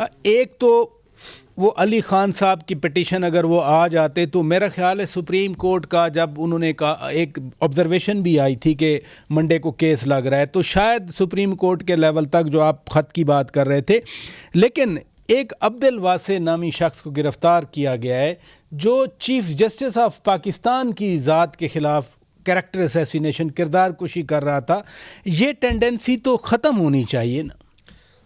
ایک تو وہ علی خان صاحب کی پٹیشن اگر وہ آ جاتے تو میرا خیال ہے سپریم کورٹ کا جب انہوں نے کہا ایک آبزرویشن بھی آئی تھی کہ منڈے کو کیس لگ رہا ہے تو شاید سپریم کورٹ کے لیول تک جو آپ خط کی بات کر رہے تھے. لیکن ایک عبد الواسع نامی شخص کو گرفتار کیا گیا ہے جو چیف جسٹس آف پاکستان کی ذات کے خلاف کریکٹر اسیسینیشن کردار کشی کر رہا تھا. یہ ٹینڈنسی تو ختم ہونی چاہیے نا.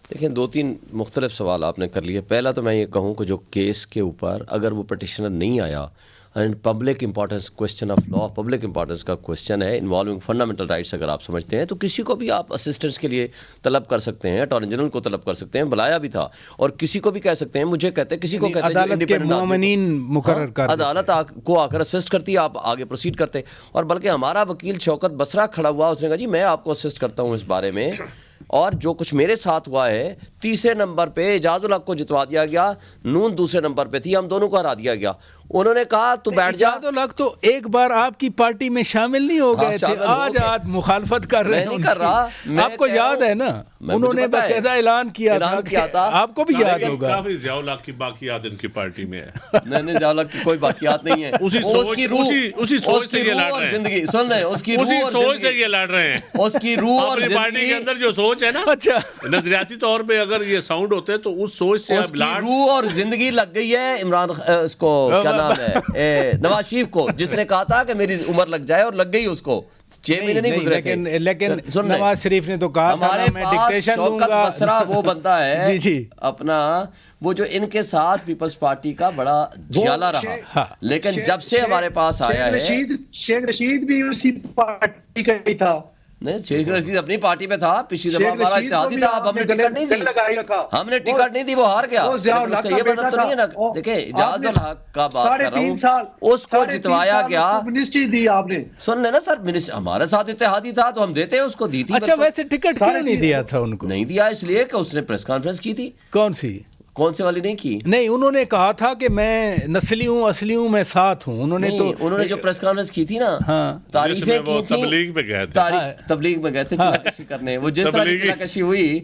دیکھیں 2-3 مختلف سوال آپ نے کر لیے. پہلا تو میں یہ کہوں کہ جو کیس کے اوپر اگر وہ پٹیشنر نہیں آیا and public importance question of law public importance کا کویشچن ہے انوالونگ فنڈامنٹل رائٹس اگر آپ سمجھتے ہیں تو کسی کو بھی آپ اسسٹنس کے لیے طلب کر سکتے ہیں. اٹارنی جنرل کو طلب کر سکتے ہیں, بلایا بھی تھا, اور کسی کو بھی کہہ سکتے ہیں, مجھے کہتے ہیں کسی کو کہتے ہیں عدالت کے معاونین مقرر کر عدالت کو آ کر اسسٹ کرتی ہے, آپ آگے پروسیڈ کرتے. اور بلکہ ہمارا وکیل شوکت بسرا کھڑا ہوا, اس نے کہا جی میں آپ کو اسسٹ کرتا ہوں اس بارے میں, اور جو کچھ میرے ساتھ ہوا ہے تیسرے نمبر پہ اعجاز الحق کو جتوا دیا گیا, نون دوسرے نمبر پہ تھی, ہم دونوں کو ہرا دیا گیا. انہوں نے کہا تو بیٹھ جا. اعجاز الحق تو ایک بار آپ کی پارٹی میں شامل نہیں ہو گئے تھے, آج آپ مخالفت کر رہے ہیں. نہیں کر رہا, آپ کو یاد ہے نا انہوں نے باقاعدہ اعلان کیا تھا, آپ کو بھی یاد ہوگا. کافی ضیاء الحق کی باقیات ان کی پارٹی میں ہے. نہیں ضیاء الحق کی کوئی باقیات نہیں ہے. اسی سوچ سے یہ لڑ رہے ہیں, زندگی سن رہے ہیں, اس کی اسی سوچ سے یہ لڑ رہے ہیں. اس کی روح اور اپنی پارٹی کے اندر جو سوچ ہے نا, اچھا نظریاتی طور پہ اگر یہ ساؤنڈ ہوتے ہیں تو اس سوچ سے اس کی روح اور زندگی لگ گئی ہے عمران اس کو کیا نام ہے نواز شریف کو, جس نے کہا تھا کہ میری عمر لگ جائے, اور لگ گئی اس کو. 6 مہینے نہیں گزرے تھے. لیکن نواز شریف نے تو کہا تھا میں ڈکٹیشن دوں گا. شوکت بسرا وہ بندہ ہے جی اپنا, وہ جو ان کے ساتھ پیپلز پارٹی کا بڑا جالا رہا, لیکن جب سے ہمارے پاس آیا ہے. شیخ رشید بھی اسی پارٹی کا ہی تھا. نہیں, شیخ رشید اپنی پارٹی میں تھا, پچھلی دفعہ ہمارا اتحادی تھا, اب ہم نے ٹکٹ نہیں دی, ہم نے ٹکٹ نہیں دی, وہ ہار گیا. اس کا یہ مطلب تو نہیں ہے نا. دیکھیں اعجاز الحق کا بات کر رہا ہوں, اس کو جتوایا گیا. منسٹری دی آپ نے, سن لیں نا سر, ہمارے ساتھ اتحادی تھا تو ہم دیتے ہیں, اس کو دی تھی. اچھا ویسے ٹکٹ کیوں نہیں دیا تھا ان کو؟ نہیں دیا اس لیے کہ اس نے پریس کانفرنس کی تھی. کون سے والی نہیں کی؟ نہیں, انہوں نے کہا تھا کہ میں نسلی ہوں, اصلی ہوں, میں ساتھ ہوں. انہوں نے جو پریس کانفرنس کی تھی نا, تعریفیں کی تھی, تبلیغ میں گئے تھے, تبلیغ میں گئے تھے چلا کشی کرنے, وہ جس طرح کی چلا کشی ہوئی,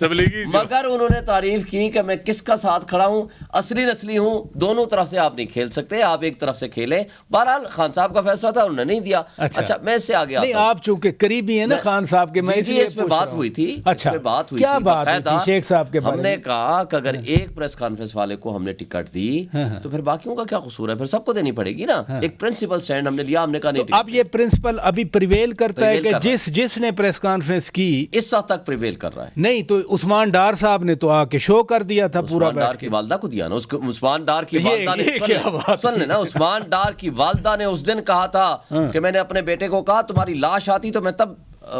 مگر انہوں نے تعریف کی کہ میں کس کا ساتھ کھڑا ہوں, اصلی نسلی ہوں, دونوں طرف سے آپ نہیں کھیل سکتے, آپ ایک طرف سے کھیلیں. بہرحال خان صاحب کا فیصلہ تھا, انہوں نے نہیں دیا. اچھا میں اس سے آگے آتا ہوں. آپ چونکہ قریبی ہیں نا خان صاحب کے, میں اس میں بات ہوئی تھی. اچھا کیا بات تھی شیخ صاحب کے بارے میں؟ ہم نے کہا کہ اگر ایک پریس کانفرنس والے کو ہم نے ٹکٹ دی تو پھر باقیوں کا کیا قصور ہے, پھر سب کو دینی پڑے گی نا. ایک پرنسپل سٹینڈ ہم نے لیا, ہم نے کہا نہیں. اب یہ پرنسپل ابھی پریویل کرتا ہے کہ جس نے پریس کانفرنس کی اس وقت تک پریویل کر رہا ہے. نہیں تو عثمان ڈار صاحب نے تو آ کے شو کر دیا تھا پورا. عثمان ڈار کی والدہ کو دیا نا, عثمان ڈار کی والدہ نے, سن لینا, عثمان ڈار کی والدہ نے اس دن کہا تھا کہ میں نے اپنے بیٹے کو کہا تمہاری لاش آتی تو میں تب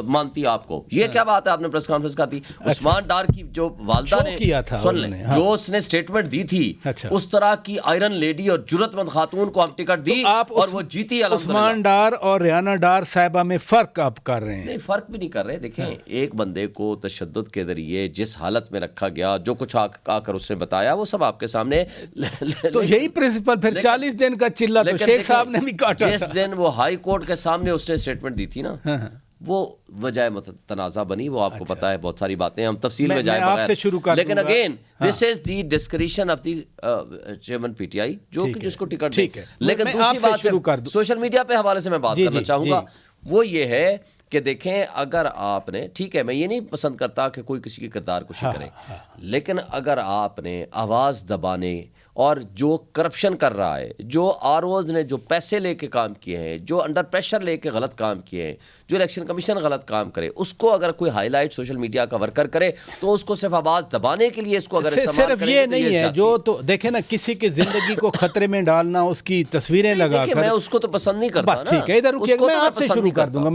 مانتی آپ کو. یہ کیا بات ہے, آپ نے پریس کانفرنس کر دی. عثمان ڈار کی جو والدہ نے سن لیں, جو اس نے سٹیٹمنٹ دی تھی, اس طرح کی آئرن لیڈی اور جرت مند خاتون کو ہم ٹکٹ دی اور وہ جیتی. عثمان ڈار اور ریانہ ڈار صاحبہ میں فرق آپ کر رہے ہیں. نہیں, فرق بھی نہیں کر رہے. دیکھیں ایک بندے کو تشدد کے ذریعے جس حالت میں رکھا گیا, جو کچھ آ کر اس نے بتایا, وہ سب آپ کے سامنے. تو یہی پرنسپل پھر 40 دن کا چلا تو شیخ صاحب نے بھی کاٹا. جس دن وہ ہائی کورٹ کے سامنے اس نے سٹیٹمنٹ دی تھی نا, وہ وجہ تنازع بنی, وہ آپ کو پتا ہے. بہت ساری باتیں ہم تفصیل میں جائیں بغیر, لیکن again this is the discretion of the chairman P T I, جو کہ جس کو ٹکٹ دے. لیکن دوسری بات سوشل میڈیا پہ حوالے سے میں بات کرنا چاہوں گا, وہ یہ ہے کہ دیکھیں اگر آپ نے, ٹھیک ہے میں یہ نہیں پسند کرتا کہ کوئی کسی کی کردار کشی کرے, لیکن اگر آپ نے آواز دبانے اور جو کرپشن کر رہا ہے, جو آر اوز نے جو پیسے لے کے کام کیے ہیں, جو انڈر پریشر لے کے غلط کام کیے ہیں, جو الیکشن کمیشن غلط کام کرے, اس کو اگر کوئی ہائی لائٹ سوشل میڈیا کا ورکر کرے تو اس کو صرف آواز دبانے کے لیے اس کو اگر استعمال صرف یہ نہیں ہے جو, تو دیکھیں نا کسی کی زندگی کو خطرے میں ڈالنا, اس کی تصویریں لگا کر, میں اس کو تو پسند نہیں کرتا. بس ٹھیک ہے, ادھر رکیے, میں آپ سے شروع کر دوں گا.